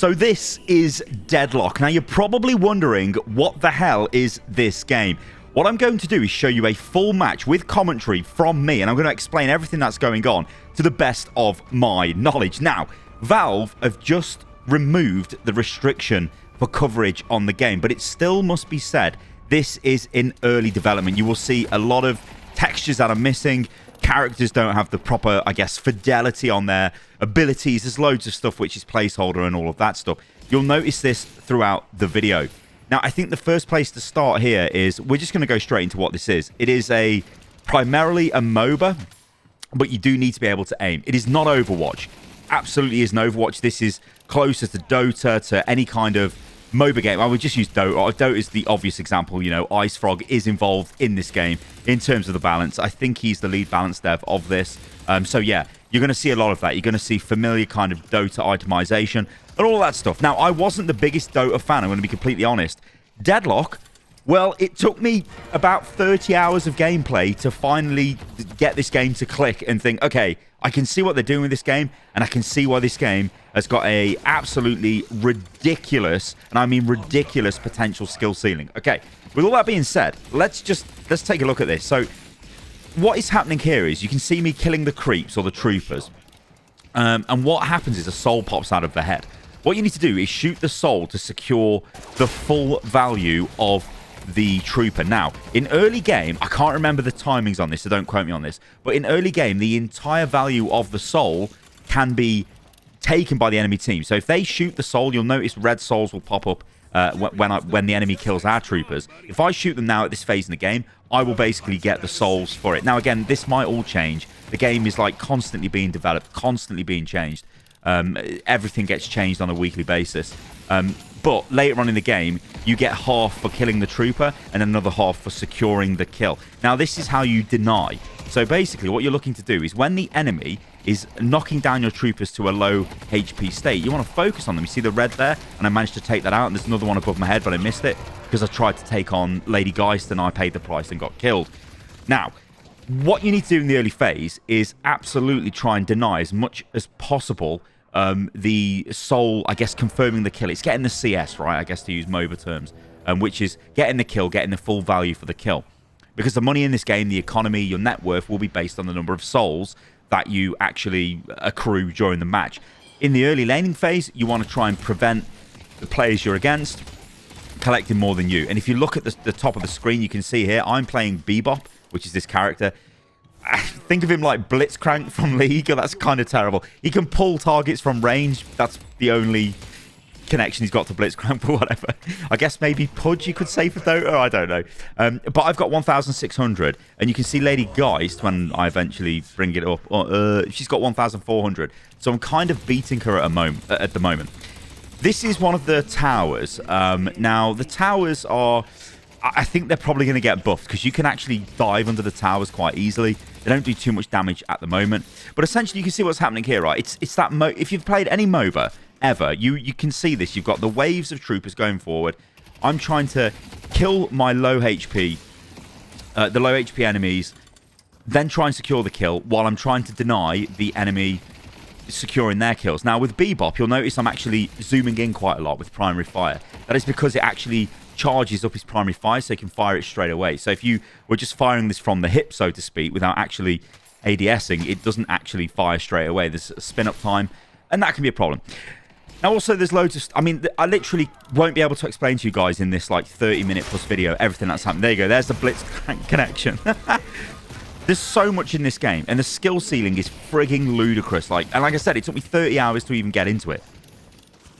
So this is Deadlock. Now, you're probably wondering, what the hell is this game? What I'm going to do is show you a full match with commentary from me, and I'm going to explain everything that's going on to the best of my knowledge. Now, Valve have just removed the restriction for coverage on the game, but it still must be said, this is in early development. You will see a lot of textures that are missing. Characters don't have the proper, I guess, fidelity on their abilities. There's loads of stuff which is placeholder and all of that stuff. You'll notice this throughout the video. Now, I think the first place to start here is we're just going to go straight into what this is. It is primarily a MOBA, but you do need to be able to aim. It is not Overwatch. Absolutely isn't Overwatch. This is closer to Dota, to any kind of MOBA game. I would just use Dota. Dota is the obvious example. You know, Ice Frog is involved in this game in terms of the balance. I think he's the lead balance dev of this. So yeah, you're going to see a lot of that. You're going to see familiar kind of Dota itemization and all that stuff. Now, I wasn't the biggest Dota fan, I'm going to be completely honest. Deadlock, well, it took me about 30 hours of gameplay to finally get this game to click and think, okay, I can see what they're doing with this game, and I can see why this game has got a absolutely ridiculous, and I mean ridiculous, potential skill ceiling. Okay, with all that being said, let's take a look at this. So what is happening here is you can see me killing the creeps or the troopers, and what happens is a soul pops out of the head. What you need to do is shoot the soul to secure the full value of the trooper. Now, in early game, I can't remember the timings on this, so don't quote me on this, but in early game, the entire value of the soul can be taken by the enemy team. So if they shoot the soul, you'll notice red souls will pop up when the enemy kills our troopers. If I shoot them now at this phase in the game, I will basically get the souls for it. Now, again, this might all change. The game is like constantly being developed, constantly being changed. Everything gets changed on a weekly basis. But later on in the game, you get half for killing the trooper and another half for securing the kill. Now, this is how you deny. So basically, what you're looking to do is when the enemy is knocking down your troopers to a low HP state, you want to focus on them. You see the red there? And I managed to take that out. And there's another one above my head, but I missed it because I tried to take on Lady Geist and I paid the price and got killed. Now, what you need to do in the early phase is absolutely try and deny as much as possible the soul, I guess, confirming the kill. It's getting the CS, right, I guess, to use MOBA terms, which is getting the kill, getting the full value for the kill. Because the money in this game, the economy, your net worth will be based on the number of souls that you actually accrue during the match. In the early laning phase, you want to try and prevent the players you're against collecting more than you. And if you look at the top of the screen, you can see here, I'm playing Bebop, which is this character. Think of him like Blitzcrank from League. That's kind of terrible. He can pull targets from range. That's the only connection he's got to Blitzcrank, but whatever. I guess maybe Pudge you could say for Dota. I don't know. But I've got 1,600, and you can see Lady Geist when I eventually bring it up. She's got 1,400. So I'm kind of beating her at the moment. This is one of the towers. Now, the towers are... I think they're probably going to get buffed because you can actually dive under the towers quite easily. They don't do too much damage at the moment. But essentially, you can see what's happening here, right? It's that... If you've played any MOBA ever, you can see this. You've got the waves of troopers going forward. I'm trying to kill my low HP, the low HP enemies, then try and secure the kill while I'm trying to deny the enemy securing their kills. Now, with Bebop, you'll notice I'm actually zooming in quite a lot with primary fire. That is because it actually charges up his primary fire so he can fire it straight away. So if you were just firing this from the hip, so to speak, without actually ADSing, it doesn't actually fire straight away. There's a spin-up time, and that can be a problem. Now, also, there's loads of... I mean, I literally won't be able to explain to you guys in this, like, 30-minute plus video everything that's happening. There you go. There's the Blitz connection. There's so much in this game, and the skill ceiling is frigging ludicrous. And like I said, it took me 30 hours to even get into it.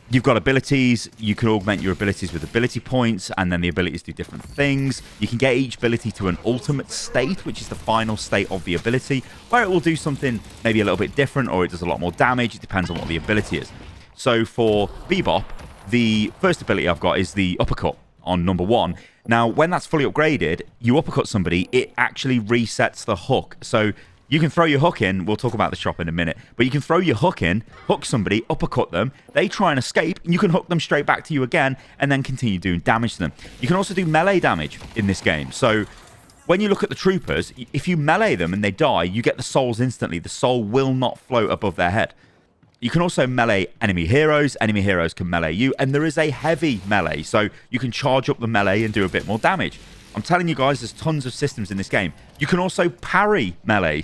You've got abilities. You can augment your abilities with ability points, and then the abilities do different things. You can get each ability to an ultimate state, which is the final state of the ability, where it will do something maybe a little bit different, or it does a lot more damage. It depends on what the ability is. So for Bebop, the first ability I've got is the uppercut on number 1. Now, when that's fully upgraded, you uppercut somebody, it actually resets the hook. So you can throw your hook in. We'll talk about the shop in a minute. But you can throw your hook in, hook somebody, uppercut them. They try and escape, and you can hook them straight back to you again and then continue doing damage to them. You can also do melee damage in this game. So when you look at the troopers, if you melee them and they die, you get the souls instantly. The soul will not float above their head. You can also melee enemy heroes. Enemy heroes can melee you. And there is a heavy melee, so you can charge up the melee and do a bit more damage. I'm telling you guys, there's tons of systems in this game. You can also parry melee.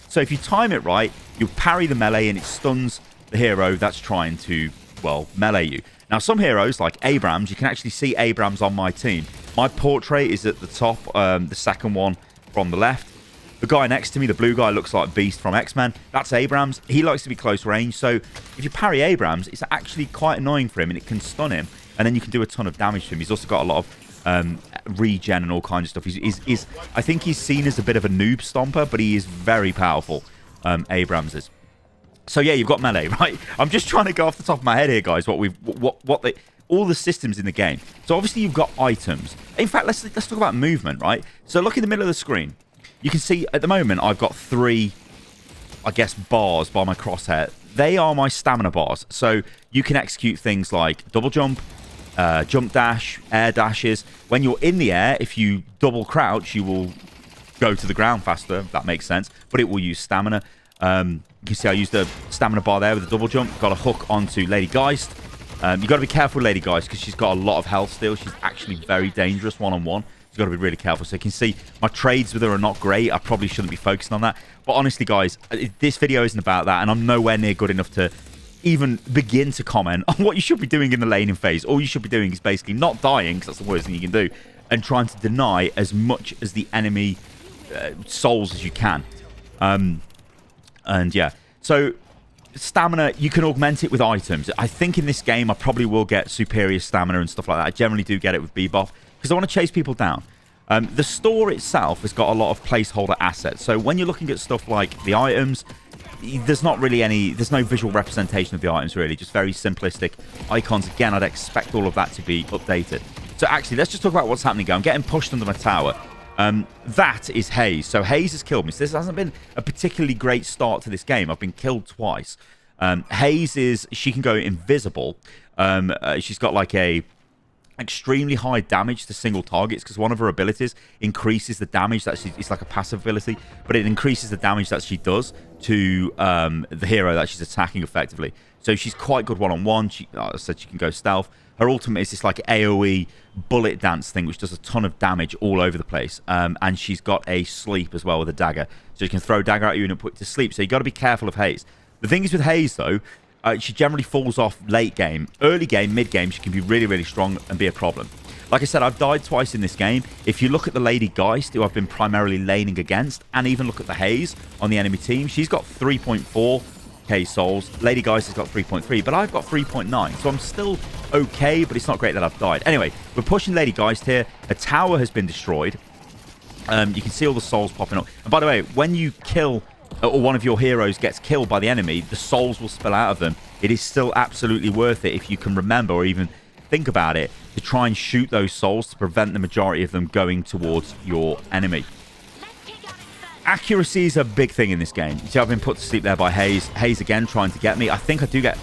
So if you time it right, you'll parry the melee and it stuns the hero that's trying to, well, melee you. Now, some heroes, like Abrams, you can actually see Abrams on my team. My portrait is at the top, the second one from the left. The guy next to me, the blue guy, looks like Beast from X-Men. That's Abrams. He likes to be close range, so if you parry Abrams, it's actually quite annoying for him, and it can stun him, and then you can do a ton of damage to him. He's also got a lot of regen and all kinds of stuff. I think he's seen as a bit of a noob stomper, but he is very powerful, Abrams is. So yeah, you've got melee, right? I'm just trying to go off the top of my head here, guys, all the systems in the game. So obviously you've got items. In fact, let's talk about movement, right? So look in the middle of the screen. You can see at the moment I've got 3, I guess, bars by my crosshair. They are my stamina bars. So you can execute things like double jump, jump dash, air dashes. When you're in the air, if you double crouch, you will go to the ground faster, if that makes sense. But it will use stamina. You can see I used a stamina bar there with a double jump. Got a hook onto Lady Geist. You've got to be careful with Lady Geist because she's got a lot of health still. She's actually very dangerous one-on-one. You've got to be really careful. So you can see my trades with her are not great. I probably shouldn't be focusing on that. But honestly, guys, this video isn't about that. And I'm nowhere near good enough to even begin to comment on what you should be doing in the laning phase. All you should be doing is basically not dying, because that's the worst thing you can do, and trying to deny as much as the enemy souls as you can. And yeah, so stamina, you can augment it with items. I think in this game I probably will get superior stamina and stuff like that. I generally do get it with Bebop because I want to chase people down. The store itself has got a lot of placeholder assets. So when you're looking at stuff like the items, there's not really there's no visual representation of the items really, just very simplistic icons. Again, I'd expect all of that to be updated. So actually, let's just talk about what's happening here. I'm getting pushed under my tower. That is Haze. So Haze has killed me. So this hasn't been a particularly great start to this game. I've been killed twice. Haze she can go invisible. She's got like a extremely high damage to single targets because one of her abilities increases the damage that it's like a passive ability, but it increases the damage that she does to the hero that she's attacking effectively. So she's quite good one-on-one. I said she can go stealth. Her ultimate is this like AoE bullet dance thing, which does a ton of damage all over the place. And she's got a sleep as well with a dagger. So you can throw a dagger at you and it'll put you to sleep. So you got to be careful of Haze. The thing is with Haze, though, she generally falls off late game. Early game, mid game, she can be really, really strong and be a problem. Like I said, I've died twice in this game. If you look at the Lady Geist, who I've been primarily laning against, and even look at the Haze on the enemy team, she's got 3.4k souls. Lady Geist has got 3.3, but I've got 3.9. So I'm still okay, but it's not great that I've died. Anyway, we're pushing Lady Geist here. A tower has been destroyed. You can see all the souls popping up. And by the way, when you kill, or one of your heroes gets killed by the enemy, the souls will spill out of them. It is still absolutely worth it if you can remember or even think about it to try and shoot those souls to prevent the majority of them going towards your enemy. Accuracy is a big thing in this game. You see, I've been put to sleep there by Haze. Haze again trying to get me. I think I do get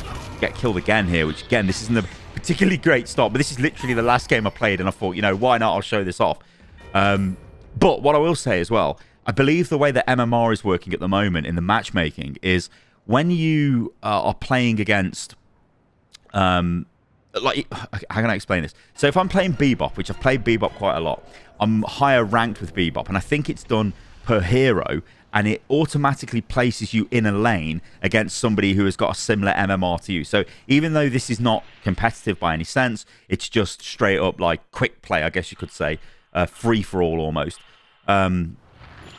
killed again here, which again, this isn't a particularly great start, but this is literally the last game I played, and I thought, you know, why not? I'll show this off. But what I will say as well, I believe the way that MMR is working at the moment in the matchmaking is when you are playing against, like, how can I explain this? So if I'm playing Bebop, which I've played Bebop quite a lot, I'm higher ranked with Bebop, and I think it's done per hero, and it automatically places you in a lane against somebody who has got a similar MMR to you. So even though this is not competitive by any sense, it's just straight up like quick play, I guess you could say, free for all almost.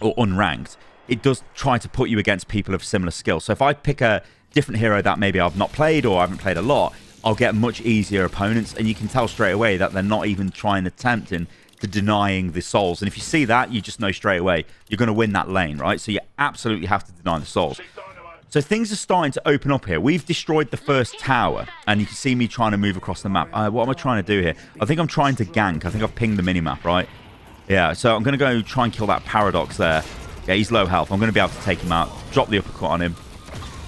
Or unranked, it does try to put you against people of similar skill. So if I pick a different hero that maybe I've not played or I haven't played a lot, I'll get much easier opponents, and you can tell straight away that they're not even trying to denying the souls. And if you see that, you just know straight away you're going to win that lane, right? So you absolutely have to deny the souls. So things are starting to open up here. We've destroyed the first tower, and you can see me trying to move across the map. What am I trying to do here? I think I'm trying to gank. I think I've pinged the minimap, right? Yeah, so I'm going to go try and kill that Paradox there. Yeah, he's low health. I'm going to be able to take him out, drop the uppercut on him.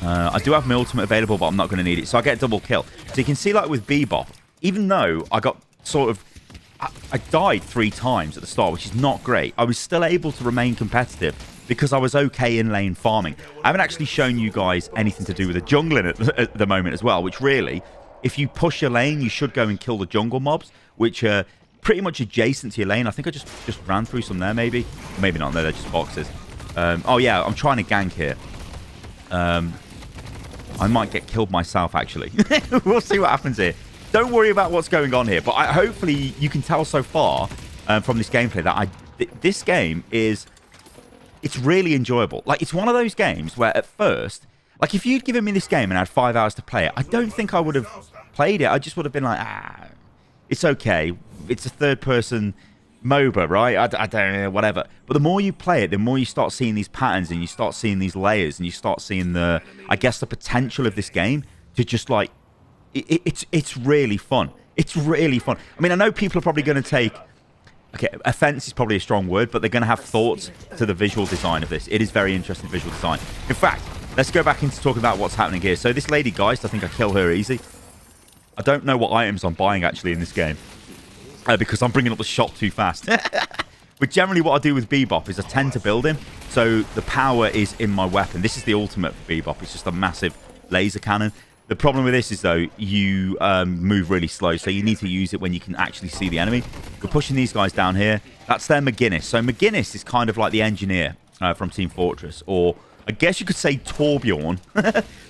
I do have my ultimate available, but I'm not going to need it. So I get a double kill. So you can see, like with Bebop, even though I got sort of... I died 3 times at the start, which is not great. I was still able to remain competitive because I was okay in lane farming. I haven't actually shown you guys anything to do with the jungling at the moment as well, which really, if you push your lane, you should go and kill the jungle mobs, which are pretty much adjacent to your lane. I think I just ran through some there, maybe. Maybe not. No, they're just boxes. Oh, yeah, I'm trying to gank here. I might get killed myself, actually. We'll see what happens here. Don't worry about what's going on here, but hopefully you can tell so far from this gameplay that this game is... It's really enjoyable. Like, it's one of those games where at first... Like, if you'd given me this game and I had 5 hours to play it, I don't think I would have played it. I just would have been like, it's okay. It's a third-person MOBA, right? I don't know, whatever. But the more you play it, the more you start seeing these patterns and you start seeing these layers and you start seeing the, I guess, the potential of this game to just, like... It's really fun. It's really fun. I mean, I know people are probably going to take... Okay, offense is probably a strong word, but they're going to have thoughts to the visual design of this. It is very interesting visual design. In fact, let's go back into talking about what's happening here. So this Lady Geist, I think I kill her easy. I don't know what items I'm buying, actually, in this game. Because I'm bringing up the shop too fast. But generally what I do with Bebop is I tend to build him. So the power is in my weapon. This is the ultimate for Bebop. It's just a massive laser cannon. The problem with this is, though, you move really slow, so you need to use it when you can actually see the enemy. We're pushing these guys down here. That's their McGinnis. So McGinnis is kind of like the engineer from Team Fortress, or I guess you could say Torbjorn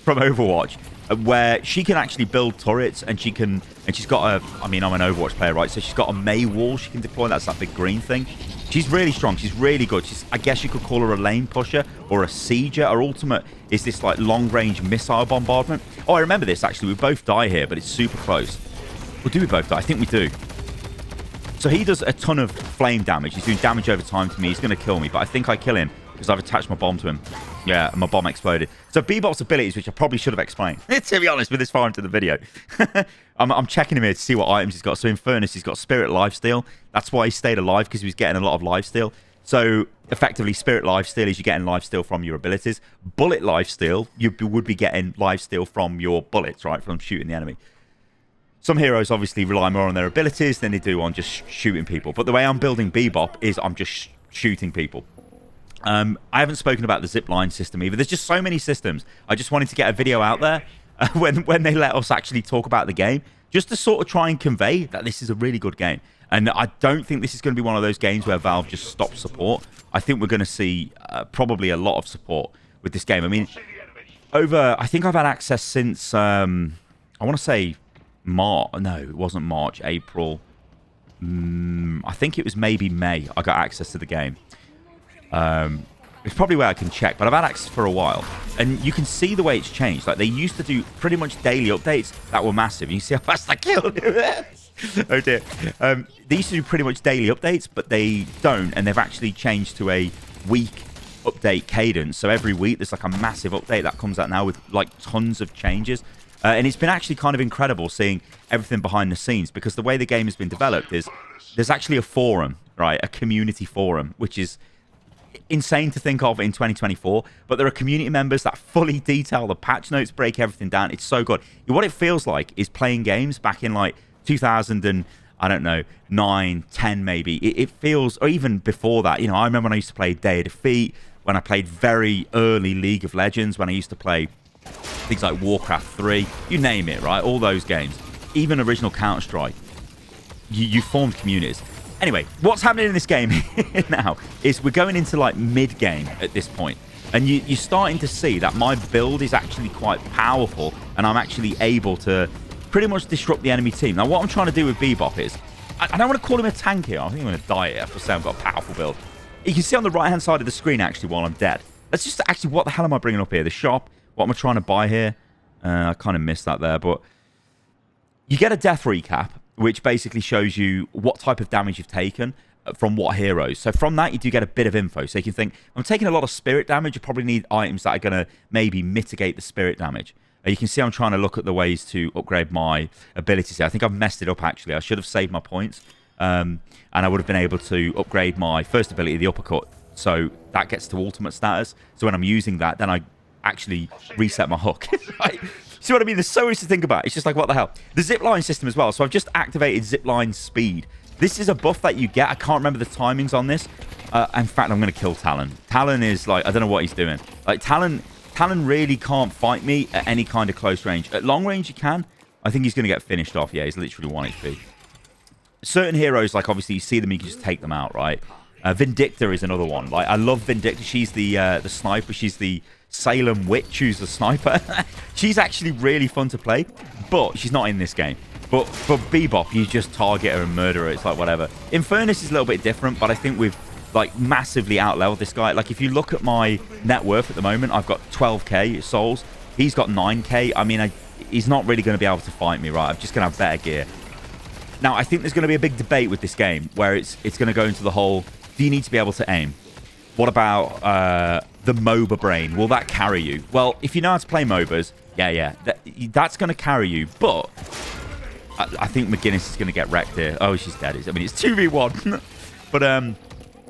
from Overwatch, where she can actually build turrets, and she's got a... I mean, I'm an Overwatch player, right? So she's got a May wall she can deploy. That's that big green thing. She's really strong. She's really good. I guess you could call her a lane pusher or a sieger. Her ultimate is this like long-range missile bombardment. Oh, I remember this, actually. We both die here, but it's super close. Well, do we both die? I think we do. So he does a ton of flame damage. He's doing damage over time to me. He's going to kill me, but I think I kill him because I've attached my bomb to him. Yeah, and my bomb exploded. So Bebop's abilities, which I probably should have explained, to be honest, with this far into the video. I'm checking him here to see what items he's got. So in Furnace, he's got Spirit Lifesteal. That's why he stayed alive, because he was getting a lot of Lifesteal. So effectively, Spirit Lifesteal is you're getting Lifesteal from your abilities. Bullet Lifesteal, you would be getting Lifesteal from your bullets, right, from shooting the enemy. Some heroes obviously rely more on their abilities than they do on just shooting people. But the way I'm building Bebop is I'm just shooting people. I haven't spoken about the zipline system either. There's just so many systems. I just wanted to get a video out there when they let us actually talk about the game, just to sort of try and convey that this is a really good game. And I don't think this is going to be one of those games where Valve just stops support. I think we're going to see probably a lot of support with this game. I mean, I think I've had access since, I want to say March. No, it wasn't March, April. I think it was maybe May I got access to the game. It's probably where I can check, but I've had access for a while, and you can see the way it's changed. Like, they used to do pretty much daily updates that were massive. You see how fast I killed him. Oh dear. They used to do pretty much daily updates, but they don't, and they've actually changed to a week update cadence. So every week there's like a massive update that comes out now with like tons of changes, and it's been actually kind of incredible seeing everything behind the scenes, because the way the game has been developed is there's actually a forum, right, a community forum, which is insane to think of in 2024, but there are community members that fully detail the patch notes, break everything down. It's so good. What it feels like is playing games back in like 2000 and I don't know, 9, 10 maybe. It feels, or even before that. You know, I remember when I used to play Day of Defeat, when I played very early League of Legends, when I used to play things like Warcraft 3, you name it, right? All those games, even original Counter-Strike, you formed communities. Anyway, what's happening in this game now is we're going into like mid-game at this point, and you're starting to see that my build is actually quite powerful, and I'm actually able to pretty much disrupt the enemy team. Now, what I'm trying to do with Bebop is, I don't want to call him a tank here. I think I'm going to die here after saying I've got a powerful build. You can see on the right-hand side of the screen, actually, while I'm dead. That's just actually, what the hell am I bringing up here? The shop. What am I trying to buy here? I kind of missed that there, but you get a death recap, which basically shows you what type of damage you've taken from what heroes. So from that, you do get a bit of info. So you can think, I'm taking a lot of spirit damage. You probably need items that are going to maybe mitigate the spirit damage. You can see I'm trying to look at the ways to upgrade my abilities here. I think I've messed it up, actually. I should have saved my points. And I would have been able to upgrade my first ability, the uppercut. So that gets to ultimate status. So when I'm using that, then I actually reset my hook. Right? See what I mean? There's so much to think about. It's just like, what the hell? The zipline system as well. So I've just activated zipline speed. This is a buff that you get. I can't remember the timings on this. In fact, I'm going to kill Talon. Talon is like, I don't know what he's doing. Like, Talon really can't fight me at any kind of close range. At long range, he can. I think he's going to get finished off. Yeah, he's literally 1 HP. Certain heroes, like, obviously, you see them, you can just take them out, right? Vindicta is another one. Like, I love Vindicta. She's the sniper. She's the Salem witch who's the sniper. She's actually really fun to play, but she's not in this game. But for Bebop, you just target her and murder her. It's like, whatever. Infernus is a little bit different, but I think we've, like, massively out-leveled this guy. Like, if you look at my net worth at the moment, I've got 12k souls. He's got 9k. I mean, he's not really going to be able to fight me, right? I'm just going to have better gear. Now, I think there's going to be a big debate with this game where it's going to go into the whole, do you need to be able to aim? What about the MOBA brain? Will that carry you? Well, if you know how to play MOBAs, yeah, that's going to carry you. But I think McGuinness is going to get wrecked here. Oh, she's dead. I mean, it's 2v1. But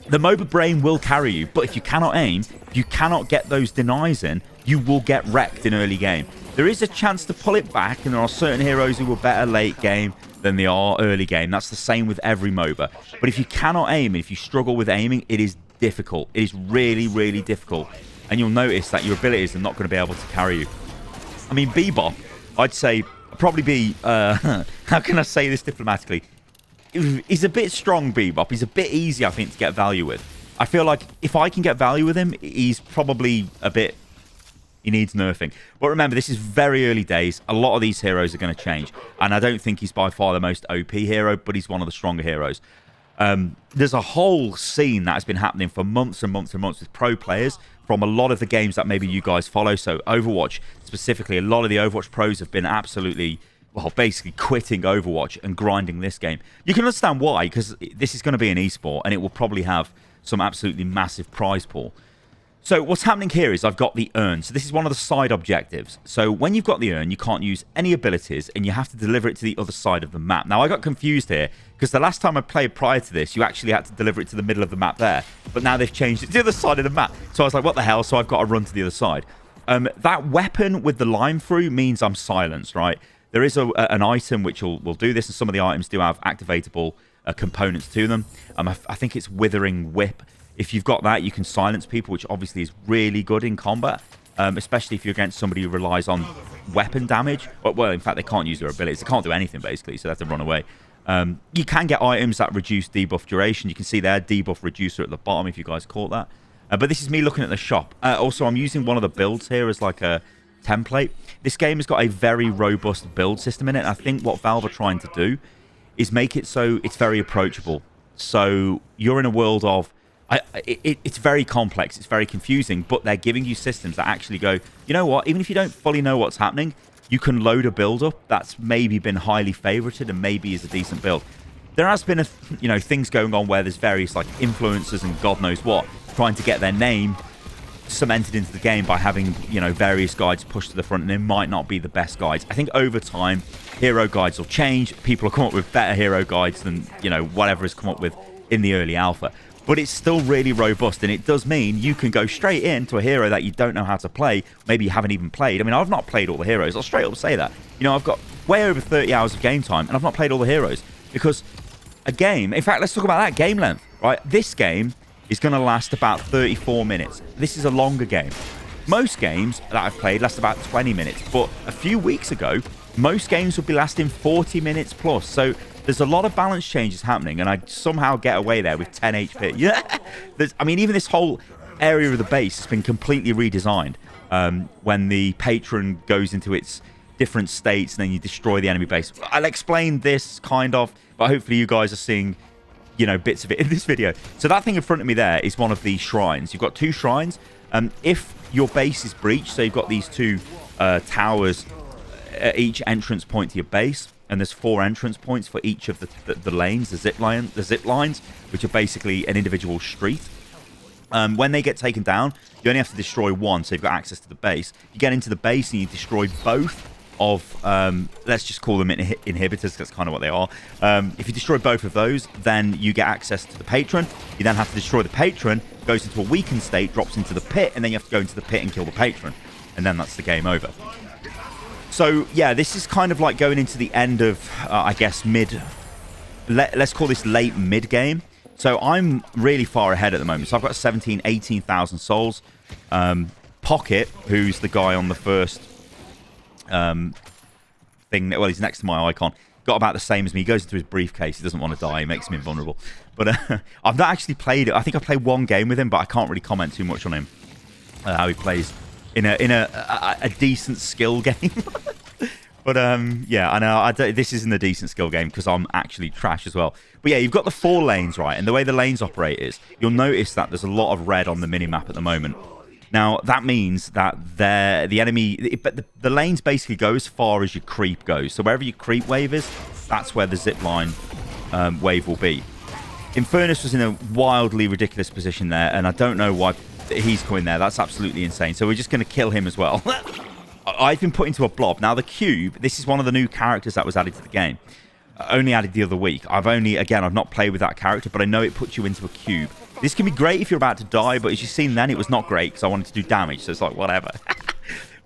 the MOBA brain will carry you. But if you cannot aim, if you cannot get those denies in, you will get wrecked in early game. There is a chance to pull it back, and there are certain heroes who are better late game than they are early game. That's the same with every MOBA. But if you cannot aim, and if you struggle with aiming, it is difficult. It is really, really difficult. And you'll notice that your abilities are not going to be able to carry you. I mean, Bebop, I'd say, probably be, how can I say this diplomatically? He's a bit strong, Bebop. He's a bit easy, I think, to get value with. I feel like if I can get value with him, he's probably a bit... He needs nerfing. But remember, this is very early days. A lot of these heroes are going to change. And I don't think he's by far the most OP hero, but he's one of the stronger heroes. There's a whole scene that has been happening for months and months and months with pro players from a lot of the games that maybe you guys follow. So Overwatch, specifically, a lot of the Overwatch pros have been absolutely, well, basically quitting Overwatch and grinding this game. You can understand why, because this is going to be an esport, and it will probably have some absolutely massive prize pool. So what's happening here is I've got the urn. So this is one of the side objectives. So when you've got the urn, you can't use any abilities, and you have to deliver it to the other side of the map. Now, I got confused here, because the last time I played prior to this, you actually had to deliver it to the middle of the map there. But now they've changed it to the other side of the map. So I was like, what the hell? So I've got to run to the other side. That weapon with the line through means I'm silenced, right? There is an item which will do this, and some of the items do have activatable components to them. I think it's Withering Whip. If you've got that, you can silence people, which obviously is really good in combat, especially if you're against somebody who relies on weapon damage. Well, in fact, they can't use their abilities. They can't do anything, basically, so they have to run away. You can get items that reduce debuff duration. You can see there, debuff reducer at the bottom, if you guys caught that. But this is me looking at the shop. Also, I'm using one of the builds here as like a template. This game has got a very robust build system in it. And I think what Valve are trying to do is make it so it's very approachable. So you're in a world of... it's very complex, it's very confusing, but they're giving you systems that actually go, you know what, even if you don't fully know what's happening, you can load a build up that's maybe been highly favorited and maybe is a decent build. There has been things going on where there's various like influencers and God knows what trying to get their name cemented into the game by having various guides pushed to the front, and they might not be the best guides. I think over time hero guides will change. People will come up with better hero guides than whatever has come up with in the early alpha. But it's still really robust, and it does mean you can go straight into a hero that you don't know how to play, maybe you haven't even played. I mean, I've not played all the heroes. I'll straight up say that. I've got way over 30 hours of game time, and I've not played all the heroes. Because a game... In fact, let's talk about that game length, right? This game is going to last about 34 minutes. This is a longer game. Most games that I've played last about 20 minutes, but a few weeks ago, most games would be lasting 40 minutes plus. So... there's a lot of balance changes happening, and I somehow get away there with 10 HP. Yeah, I mean, even this whole area of the base has been completely redesigned. When the patron goes into its different states, and then you destroy the enemy base. I'll explain this kind of, but hopefully you guys are seeing, bits of it in this video. So that thing in front of me there is one of the shrines. You've got 2 shrines. If your base is breached, so you've got these 2 towers at each entrance point to your base. And there's 4 entrance points for each of the lanes, the zip lines, which are basically an individual street. When they get taken down, you only have to destroy one, so you've got access to the base. You get into the base and you destroy both of, let's just call them inhibitors, that's kind of what they are. If you destroy both of those, then you get access to the patron. You then have to destroy the patron, goes into a weakened state, drops into the pit, and then you have to go into the pit and kill the patron. And then that's the game over. So, yeah, this is kind of like going into the end of, I guess, let's call this late mid game. So I'm really far ahead at the moment. So I've got 17, 18,000 souls. Pocket, who's the guy on the first thing, well, he's next to my icon, got about the same as me. He goes into his briefcase. He doesn't want to die. He makes me invulnerable. But I've not actually played it. I think I played one game with him, but I can't really comment too much on him. How he plays in a decent skill game. But yeah, I know this isn't a decent skill game because I'm actually trash as well. But yeah, you've got the 4 lanes, right? And the way the lanes operate is, you'll notice that there's a lot of red on the minimap at the moment. Now, that means that the enemy... But the lanes basically go as far as your creep goes. So wherever your creep wave is, that's where the zipline wave will be. Infernus was in a wildly ridiculous position there, and I don't know why he's coming there. That's absolutely insane. So we're just going to kill him as well. I've been put into a blob. Now, the cube, this is one of the new characters that was added to the game. Only added the other week. I've not played with that character, but I know it puts you into a cube. This can be great if you're about to die, but as you've seen then, it was not great because I wanted to do damage, so it's like, whatever.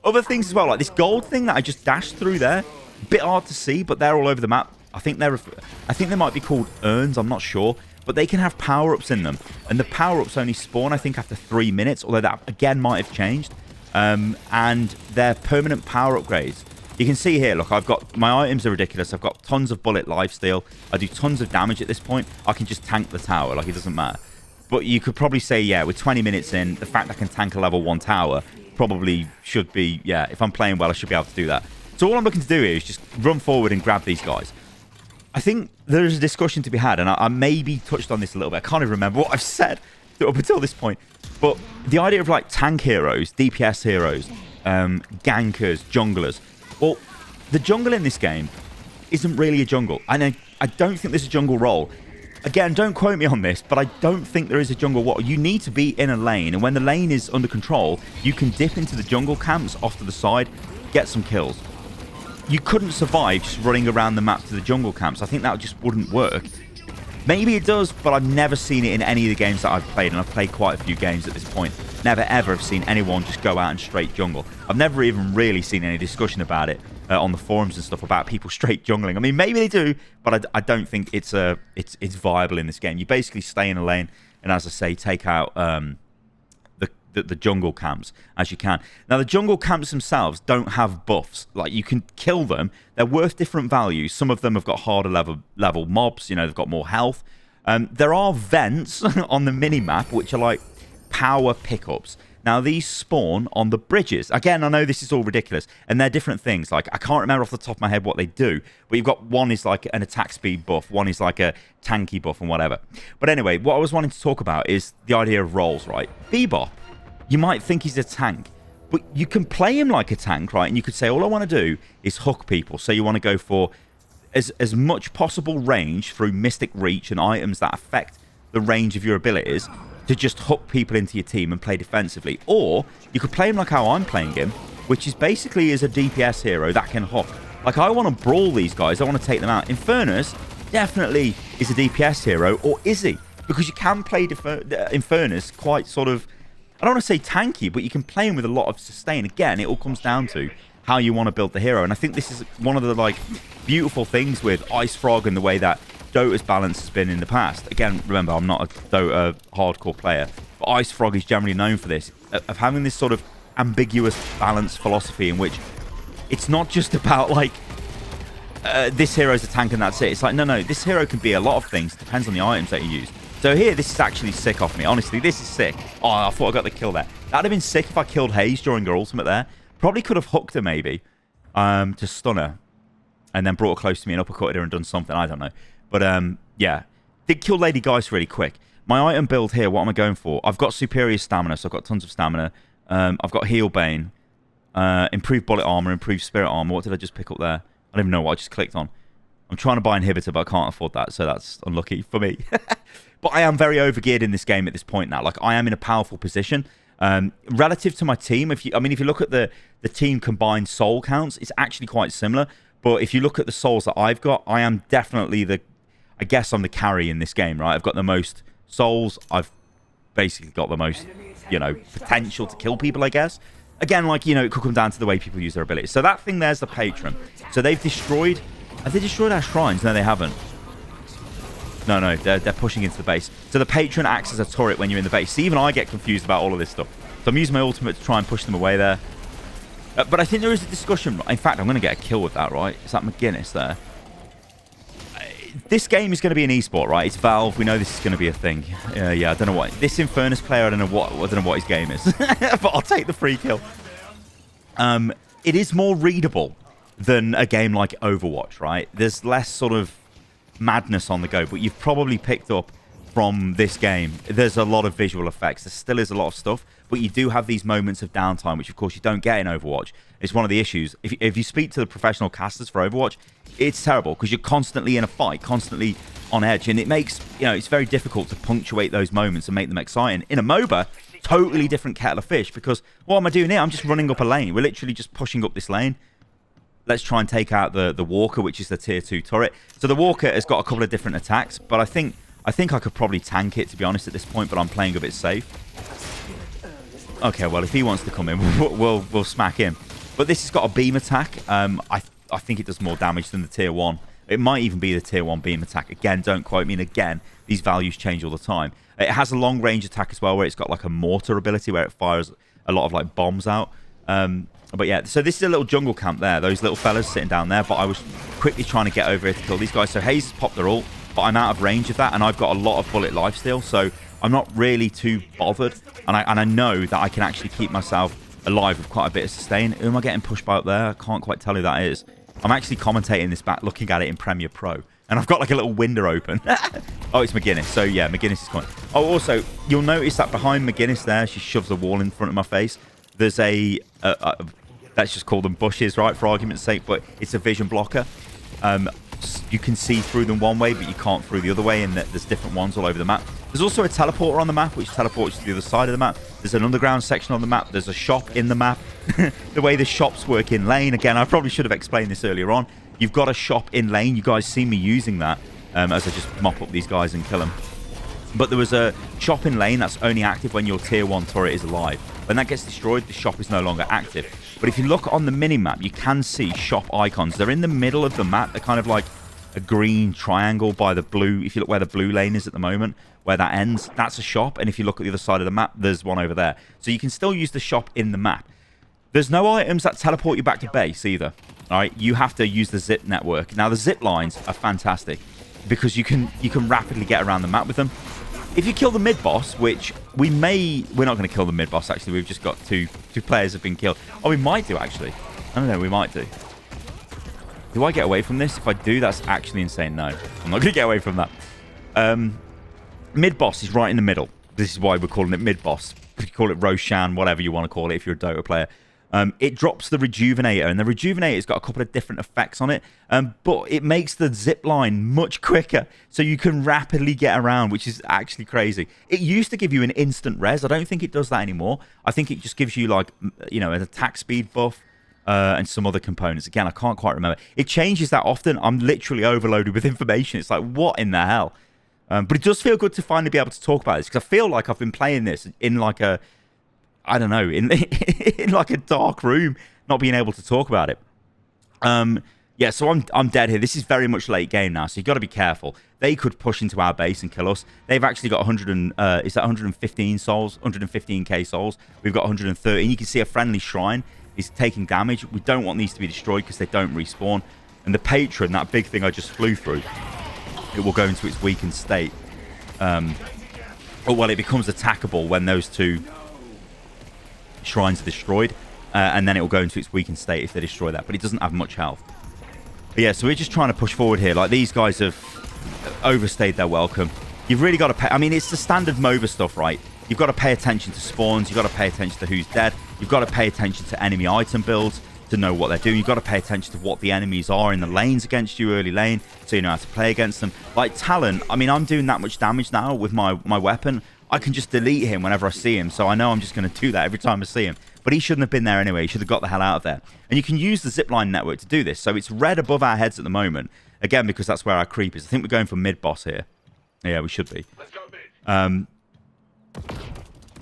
Other things as well, like this gold thing that I just dashed through there. A bit hard to see, but they're all over the map. I think they might be called urns, I'm not sure. But they can have power-ups in them. And the power-ups only spawn, I think, after 3 minutes, although that, again, might have changed. And they're permanent power upgrades. You can see here, look, my items are ridiculous. I've got tons of bullet lifesteal. I do tons of damage at this point. I can just tank the tower, like it doesn't matter. But you could probably say, yeah, with 20 minutes in, the fact I can tank a level 1 tower probably should be, yeah, if I'm playing well, I should be able to do that. So all I'm looking to do here is just run forward and grab these guys. I think there's a discussion to be had, and I maybe touched on this a little bit. I can't even remember what I've said up until this point. But the idea of like tank heroes, DPS heroes, gankers, junglers. Well, the jungle in this game isn't really a jungle. And I don't think there's a jungle role. Again, don't quote me on this, but I don't think there is a jungle role. You need to be in a lane. And when the lane is under control, you can dip into the jungle camps off to the side, get some kills. You couldn't survive just running around the map to the jungle camps. I think that just wouldn't work. Maybe it does, but I've never seen it in any of the games that I've played, and I've played quite a few games at this point. Never, ever have seen anyone just go out and straight jungle. I've never even really seen any discussion about it on the forums and stuff about people straight jungling. I mean, maybe they do, but I don't think it's viable in this game. You basically stay in a lane, and as I say, take out the jungle camps as you can. Now, the jungle camps themselves don't have buffs. Like, you can kill them. They're worth different values. Some of them have got harder level mobs. You know, they've got more health. There are vents on the mini-map, which are like power pickups. Now, these spawn on the bridges. Again, I know this is all ridiculous, and they're different things. Like, I can't remember off the top of my head what they do, but you've got one is like an attack speed buff, one is like a tanky buff and whatever. But anyway, what I was wanting to talk about is the idea of roles, right? Bebop, you might think he's a tank, but you can play him like a tank, right? And you could say, all I want to do is hook people. So you want to go for as much possible range through Mystic Reach and items that affect the range of your abilities to just hook people into your team and play defensively. Or you could play him like how I'm playing him, which is basically as a DPS hero that can hook. Like, I want to brawl these guys. I want to take them out. Infernus definitely is a DPS hero, or is he? Because you can play Infernus quite sort of, I don't want to say tanky, but you can play him with a lot of sustain. Again, it all comes down to how you want to build the hero. And I think this is one of the like beautiful things with Ice Frog and the way that Dota's balance has been in the past. Again, remember, I'm not a Dota hardcore player, but Ice Frog is generally known for this, of having this sort of ambiguous balance philosophy in which it's not just about like this hero's a tank and that's it. It's like, no, this hero can be a lot of things. It depends on the items that you use. So here, this is actually sick off me. Honestly, this is sick. Oh, I thought I got the kill there. That would have been sick if I killed Hayes during her ultimate there. Probably could have hooked her maybe to stun her and then brought her close to me and uppercutted her and done something. I don't know. But yeah, did kill Lady Geist really quick. My item build here, what am I going for? I've got superior stamina, so I've got tons of stamina. I've got heal bane, improved bullet armor, improved spirit armor. What did I just pick up there? I don't even know what I just clicked on. I'm trying to buy inhibitor, but I can't afford that, so that's unlucky for me. But I am very overgeared in this game at this point now. Like, I am in a powerful position. Relative to my team, if you look at the team combined soul counts, it's actually quite similar. But if you look at the souls that I've got, I am definitely I guess I'm the carry in this game, right? I've got the most souls. I've basically got the most, potential to kill people, I guess. Again, like, it could come down to the way people use their abilities. So that thing there's the patron. So they've destroyed... Have they destroyed our shrines? No, they haven't. No, they're pushing into the base. So the patron acts as a turret when you're in the base. See, even I get confused about all of this stuff. So I'm using my ultimate to try and push them away there. But I think there is a discussion. In fact, I'm going to get a kill with that, right? Is that McGinnis there? This game is going to be an esport, right? It's Valve. We know this is going to be a thing. Yeah, I don't know what. This Infernus player, I don't know what his game is. But I'll take the free kill. It is more readable than a game like Overwatch, right? There's less sort of madness on the go, but you've probably picked up from this game, there's a lot of visual effects. There still is a lot of stuff, but you do have these moments of downtime, which of course you don't get in Overwatch. It's one of the issues. If you speak to the professional casters for Overwatch, it's terrible because you're constantly in a fight, constantly on edge, and it makes, it's very difficult to punctuate those moments and make them exciting. In a MOBA, totally different kettle of fish, because what am I doing here? I'm just running up a lane. We're literally just pushing up this lane. Let's try and take out the Walker, which is the tier 2 turret. So the Walker has got a couple of different attacks, but I think I could probably tank it, to be honest, at this point, but I'm playing a bit safe. Okay, well, if he wants to come in, we'll smack him. But this has got a beam attack. I think it does more damage than the tier 1. It might even be the tier 1 beam attack. Again, don't quote me. And again, these values change all the time. It has a long range attack as well, where it's got like a mortar ability where it fires a lot of like bombs out. But yeah, so this is a little jungle camp there. Those little fellas sitting down there. But I was quickly trying to get over here to kill these guys. So Hayes popped their ult, but I'm out of range of that, and I've got a lot of bullet lifesteal, so I'm not really too bothered. And I know that I can actually keep myself alive with quite a bit of sustain. Who am I getting pushed by up there? I can't quite tell who that is. I'm actually commentating this back, looking at it in Premiere Pro. And I've got like a little window open. Oh, it's McGinnis. So yeah, McGinnis is coming. Oh, also, you'll notice that behind McGinnis there, she shoves a wall in front of my face. There's a let's just call them bushes, right, for argument's sake, but it's a vision blocker. You can see through them one way, but you can't through the other way, and there's different ones all over the map. There's also a teleporter on the map, which teleports to the other side of the map. There's an underground section on the map. There's a shop in the map. The way the shops work in lane, again, I probably should have explained this earlier on. You've got a shop in lane. You guys see me using that as I just mop up these guys and kill them. But there was a shop in lane that's only active when your tier 1 turret is alive. When that gets destroyed, the shop is no longer active. But if you look on the mini-map, you can see shop icons. They're in the middle of the map. They're kind of like a green triangle by the blue. If you look where the blue lane is at the moment, where that ends, that's a shop. And if you look at the other side of the map, there's one over there. So you can still use the shop in the map. There's no items that teleport you back to base either. All right, you have to use the zip network. Now, the zip lines are fantastic because you can rapidly get around the map with them. If you kill the mid-boss, which we're not going to kill the mid-boss, actually. We've just got two players have been killed. Oh, we might do, actually. I don't know, we might do. Do I get away from this? If I do, that's actually insane. No, I'm not going to get away from that. Mid-boss is right in the middle. This is why we're calling it mid-boss. You could call it Roshan, whatever you want to call it if you're a Dota player. It drops the Rejuvenator, and the Rejuvenator's got a couple of different effects on it, but it makes the zip line much quicker, so you can rapidly get around, which is actually crazy. It used to give you an instant res. I don't think it does that anymore. I think it just gives you, like, an attack speed buff and some other components. Again, I can't quite remember. It changes that often. I'm literally overloaded with information. It's like, what in the hell? But it does feel good to finally be able to talk about this, because I feel like I've been playing this in like a... I don't know, in like a dark room, not being able to talk about it. Yeah, so I'm dead here. This is very much late game now, so you've got to be careful. They could push into our base and kill us. They've actually got 115 souls, 115k souls. We've got 113. You can see a friendly shrine is taking damage. We don't want these to be destroyed because they don't respawn. And the patron, that big thing I just flew through, it will go into its weakened state. Well, it becomes attackable when those two shrines are destroyed, and then it will go into its weakened state if they destroy that, but it doesn't have much health. But yeah, so we're just trying to push forward here. Like, these guys have overstayed their welcome. You've really got to pay... I mean, it's the standard MOBA stuff, right? You've got to pay attention to spawns. You've got to pay attention to who's dead. You've got to pay attention to enemy item builds to know what they're doing. You've got to pay attention to what the enemies are in the lanes against you, early lane, so you know how to play against them. Like Talon, I mean, I'm doing that much damage now with my weapon. I can just delete him whenever I see him, so I know I'm just going to do that every time I see him. But he shouldn't have been there anyway. He should have got the hell out of there. And you can use the zipline network to do this. So it's red above our heads at the moment. Again, because that's where our creep is. I think we're going for mid-boss here. Yeah, we should be. Let's go mid.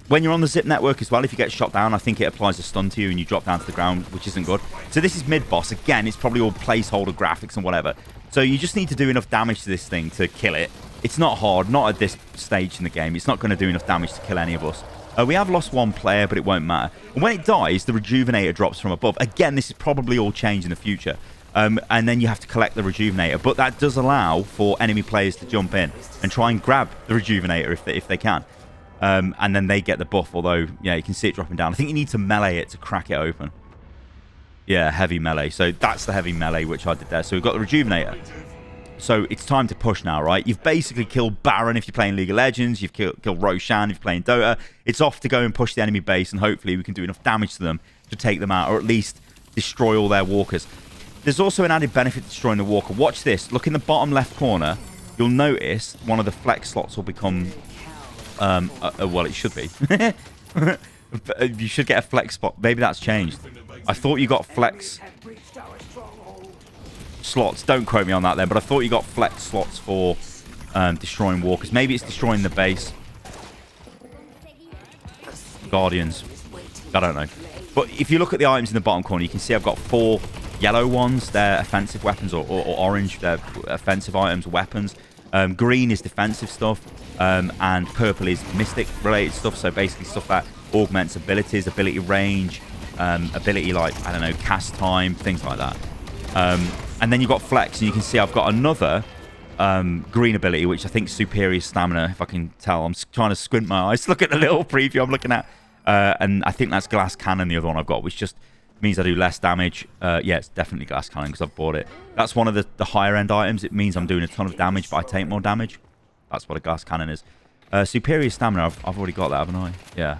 When you're on the zip network as well, if you get shot down, I think it applies a stun to you and you drop down to the ground, which isn't good. So this is mid-boss. Again, it's probably all placeholder graphics and whatever. So you just need to do enough damage to this thing to kill it. It's not hard, not at this stage in the game. It's not going to do enough damage to kill any of us. We have lost one player, but it won't matter. And when it dies, the Rejuvenator drops from above. Again, this is probably all changed in the future. And then you have to collect the Rejuvenator. But that does allow for enemy players to jump in and try and grab the Rejuvenator if they can. And then they get the buff, although, yeah, you can see it dropping down. I think you need to melee it to crack it open. Yeah, heavy melee. So that's the heavy melee, which I did there. So we've got the Rejuvenator. So it's time to push now, right? You've basically killed Baron if you're playing League of Legends. You've killed Roshan if you're playing Dota. It's off to go and push the enemy base, and hopefully we can do enough damage to them to take them out, or at least destroy all their walkers. There's also an added benefit to destroying the walker. Watch this. Look in the bottom left corner. You'll notice one of the flex slots will become... well, it should be. You should get a flex spot. Maybe that's changed. I thought you got flex... slots. Don't quote me on that then, but I thought you got flex slots for destroying walkers. Maybe it's destroying the base. Guardians. I don't know. But if you look at the items in the bottom corner, you can see I've got 4 yellow ones. They're offensive weapons, or orange. They're offensive items, weapons. Green is defensive stuff, and purple is mystic related stuff. So basically stuff that augments abilities, ability range, ability like, I don't know, cast time, things like that. And then you've got flex, and you can see I've got another green ability, which I think is superior stamina, if I can tell. I'm trying to squint my eyes. Look at the little preview I'm looking at. And I think that's glass cannon, the other one I've got, which just means I do less damage. Yeah, it's definitely glass cannon because I've bought it. That's one of the higher end items. It means I'm doing a ton of damage, but I take more damage. That's what a glass cannon is. Superior stamina, I've already got that, haven't I? Yeah.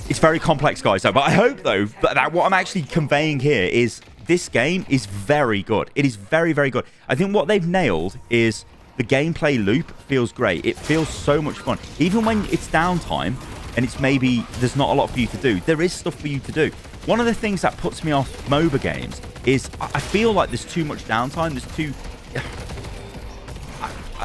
It's very complex, guys, though. But I hope, though, that what I'm actually conveying here is... this game is very good. It is very, very good. I think what they've nailed is the gameplay loop feels great. It feels so much fun. Even when it's downtime and it's maybe there's not a lot for you to do, there is stuff for you to do. One of the things that puts me off MOBA games is I feel like there's too much downtime. There's too...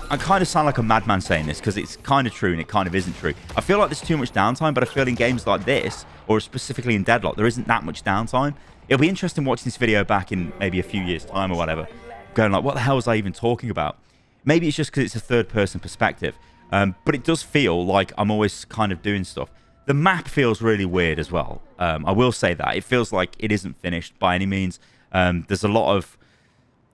I kind of sound like a madman saying this because it's kind of true and it kind of isn't true. I feel like there's too much downtime, but I feel in games like this, or specifically in Deadlock, there isn't that much downtime. It'll be interesting watching this video back in maybe a few years' time or whatever, going like, what the hell was I even talking about? Maybe it's just because it's a third-person perspective, but it does feel like I'm always kind of doing stuff. The map feels really weird as well. I will say that. It feels like it isn't finished by any means. There's a lot of,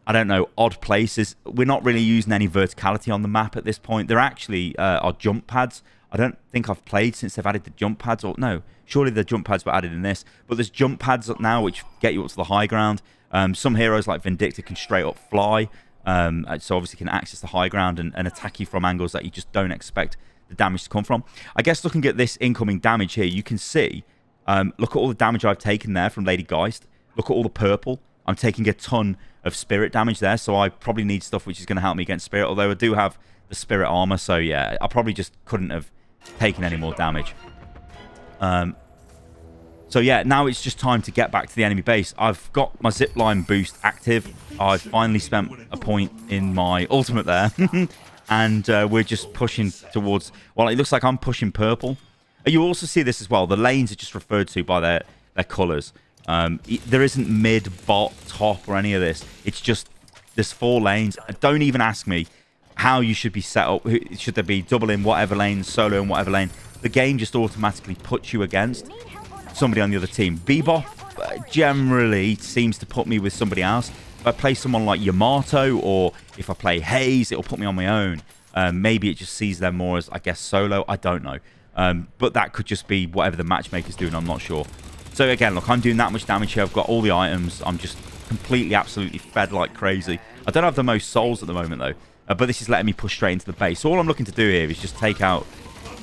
I don't know, odd places. We're not really using any verticality on the map at this point. There actually are jump pads. I don't think I've played since they've added the jump pads, or no, surely the jump pads were added in this, but there's jump pads up now which get you up to the high ground. Some heroes like Vindicta can straight up fly, so obviously can access the high ground and attack you from angles that you just don't expect the damage to come from. I guess looking at this incoming damage here, you can see, look at all the damage I've taken there from Lady Geist. Look at all the purple. I'm taking a ton of spirit damage there, so I probably need stuff which is going to help me against spirit, although I do have the spirit armor, so yeah, I probably just couldn't have taken any more damage. So yeah, now it's just time to get back to the enemy base. I've got my zipline boost active. I've finally spent a point in my ultimate there. And we're just pushing towards... well, it looks like I'm pushing purple. You also see this as well. The lanes are just referred to by their colours. There isn't mid, bot, top, or any of this. It's just... there's 4 lanes. Don't even ask me how you should be set up. Should there be double in whatever lane, solo in whatever lane? The game just automatically puts you against somebody on the other team. Bebop generally seems to put me with somebody else. If I play someone like Yamato, or if I play Hayes, it'll put me on my own. Maybe it just sees them more as, I guess, solo. I don't know. But that could just be whatever the matchmaker's doing. I'm not sure. So again, look, I'm doing that much damage here. I've got all the items. I'm just completely, absolutely fed like crazy. I don't have the most souls at the moment, though. But this is letting me push straight into the base. So all I'm looking to do here is just take out...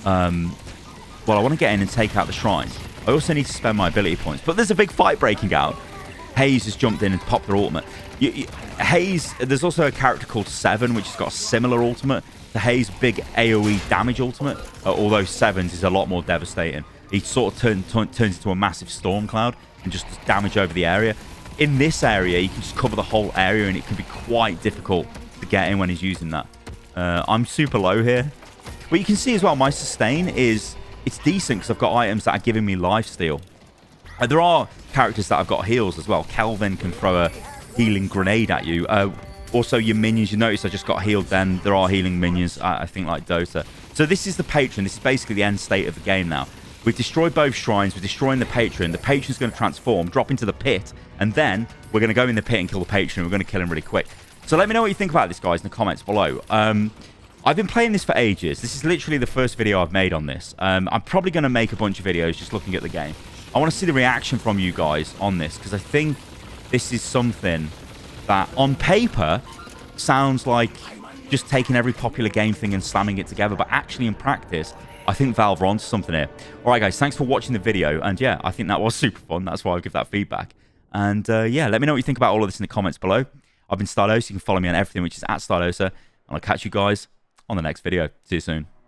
well, I want to get in and take out the shrines. I also need to spend my ability points. But there's a big fight breaking out. Hayes has jumped in and popped their ultimate. Hayes, there's also a character called Seven, which has got a similar ultimate to Hayes' big AoE damage ultimate. Although Seven's is a lot more devastating. He sort of turns into a massive storm cloud and just does damage over the area. In this area, you can just cover the whole area, and it can be quite difficult to get in when he's using that. I'm super low here. But you can see as well, my sustain is... it's decent because I've got items that are giving me lifesteal. There are characters that have got heals as well. Kelvin can throw a healing grenade at you. Also, your minions, you notice I just got healed then. There are healing minions, I think, like Dota. So this is the patron. This is basically the end state of the game now. We've destroyed both shrines. We're destroying the patron. The patron's going to transform, drop into the pit, and then we're going to go in the pit and kill the patron. We're going to kill him really quick. So let me know what you think about this, guys, in the comments below. I've been playing this for ages. This is literally the first video I've made on this. I'm probably going to make a bunch of videos just looking at the game. I want to see the reaction from you guys on this, because I think this is something that on paper sounds like just taking every popular game thing and slamming it together, but actually in practice I think Valve are onto something here. All right, guys, thanks for watching the video, and yeah, I think that was super fun. That's why I'll give that feedback. And yeah, let me know what you think about all of this in the comments below. I've been Stylosa. You can follow me on everything, which is @Stylosa, and I'll catch you guys on the next video. See you soon.